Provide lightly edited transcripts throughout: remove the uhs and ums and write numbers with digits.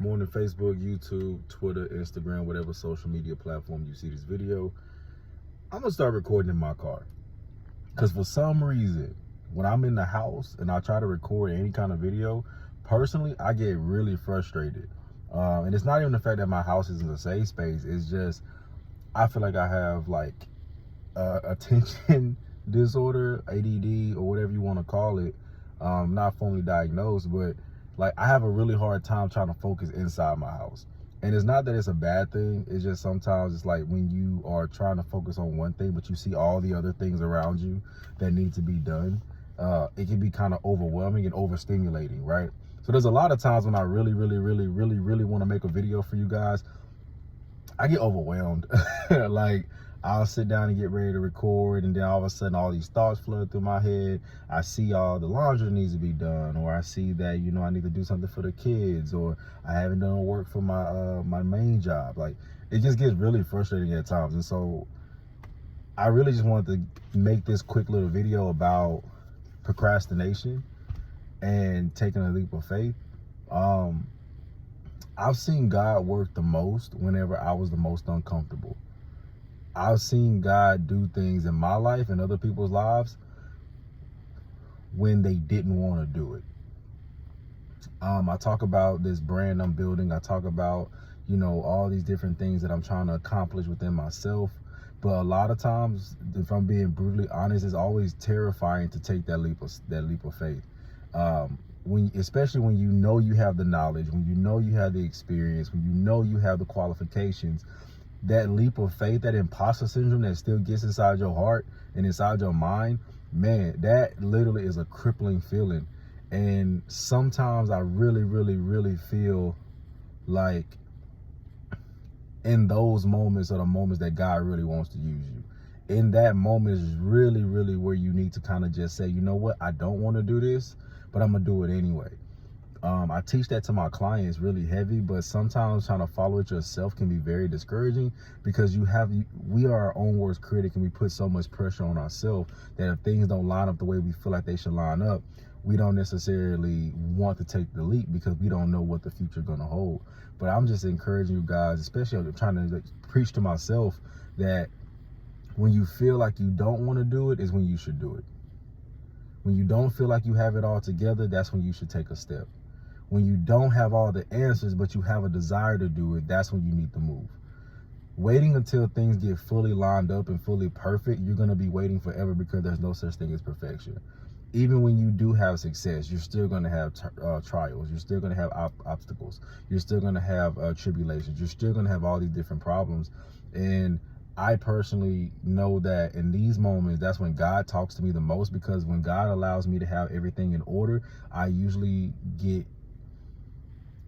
morning, Facebook, YouTube, Twitter, Instagram, whatever social media platform you see this video. I'm gonna start recording in my car, because for some reason, when I'm in the house and I try to record any kind of video, personally, I get really frustrated. And it's not even the fact that my house isn't a safe space. It's just, I feel like I have like attention disorder, ADD, or whatever you want to call it. Not formally diagnosed, but like I have a really hard time trying to focus inside my house. And it's not that it's a bad thing. It's just sometimes it's like when you are trying to focus on one thing, but you see all the other things around you that need to be done. It can be kind of overwhelming and overstimulating, right? So there's a lot of times when I really want to make a video for you guys, I get overwhelmed. Like I'll sit down and get ready to record, and then all of a sudden all these thoughts flood through my head. I see all the laundry needs to be done, or I see that, you know, I need to do something for the kids, or I haven't done work for my my main job. Like it just gets really frustrating at times. And so I really just wanted to make this quick little video about procrastination and taking a leap of faith. I've seen God work the most whenever I was the most uncomfortable. I've seen God do things in my life and other people's lives when they didn't want to do it. I talk about this brand I'm building. I talk about, you know, all these different things that I'm trying to accomplish within myself. But a lot of times, if I'm being brutally honest, it's always terrifying to take that leap of faith. Especially when you know you have the knowledge, when you know you have the experience, when you know you have the qualifications. That leap of faith, that imposter syndrome that still gets inside your heart and inside your mind, man, that literally is a crippling feeling. And sometimes I really feel like in those moments are the moments that God really wants to use you. In that moment is really where you need to kind of just say, you know what, I don't want to do this, but I'm gonna do it anyway. I teach that to my clients really heavy, but sometimes trying to follow it yourself can be very discouraging, because we are our own worst critic, and we put so much pressure on ourselves that if things don't line up the way we feel like they should line up, we don't necessarily want to take the leap because we don't know what the future is going to hold. But I'm just encouraging you guys, especially trying to preach to myself, that when you feel like you don't want to do it is when you should do it. When you don't feel like you have it all together, that's when you should take a step. When you don't have all the answers, but you have a desire to do it, that's when you need to move. Waiting until things get fully lined up and fully perfect, you're going to be waiting forever, because there's no such thing as perfection. Even when you do have success, you're still going to have trials. You're still going to have obstacles. You're still going to have tribulations. You're still going to have all these different problems. And I personally know that in these moments, that's when God talks to me the most, because when God allows me to have everything in order, I usually get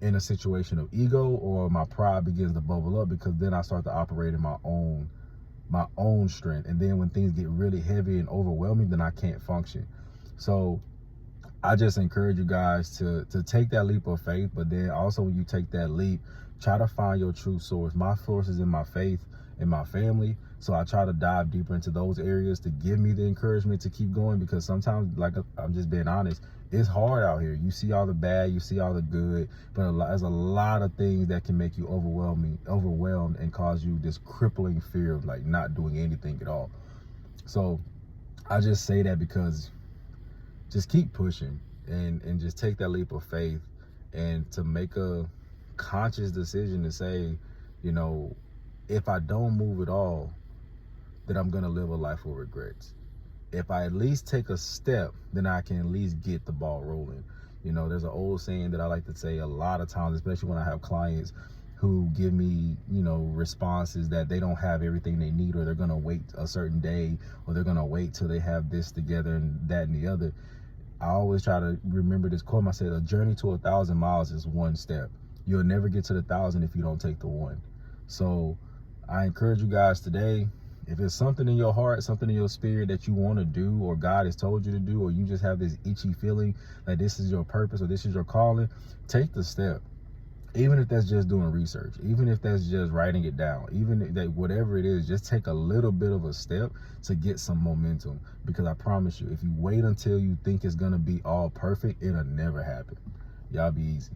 in a situation of ego, or my pride begins to bubble up, because then I start to operate in my own strength. And then when things get really heavy and overwhelming, then I can't function. So I just encourage you guys to take that leap of faith. But then also, when you take that leap, try to find your true source. My source is in my faith and my family. So I try to dive deeper into those areas to give me the encouragement to keep going, because sometimes, like I'm just being honest, it's hard out here. You see all the bad, you see all the good, but there's a lot of things that can make you overwhelmed and cause you this crippling fear of like not doing anything at all. So I just say that because just keep pushing and just take that leap of faith, and to make a conscious decision to say, you know, if I don't move at all, then I'm going to live a life of regrets. If I at least take a step, then I can at least get the ball rolling. You know, there's an old saying that I like to say a lot of times, especially when I have clients who give me, you know, responses that they don't have everything they need, or they're going to wait a certain day, or they're going to wait till they have this together and that and the other. I always try to remember this quote. I said, a journey to 1,000 miles is one step. You'll never get to the 1,000 if you don't take the one. So I encourage you guys today, if it's something in your heart, something in your spirit that you want to do, or God has told you to do, or you just have this itchy feeling that this is your purpose or this is your calling, take the step. Even if that's just doing research, even if that's just writing it down, even if that, whatever it is, just take a little bit of a step to get some momentum. Because I promise you, if you wait until you think it's going to be all perfect, it'll never happen. Y'all be easy.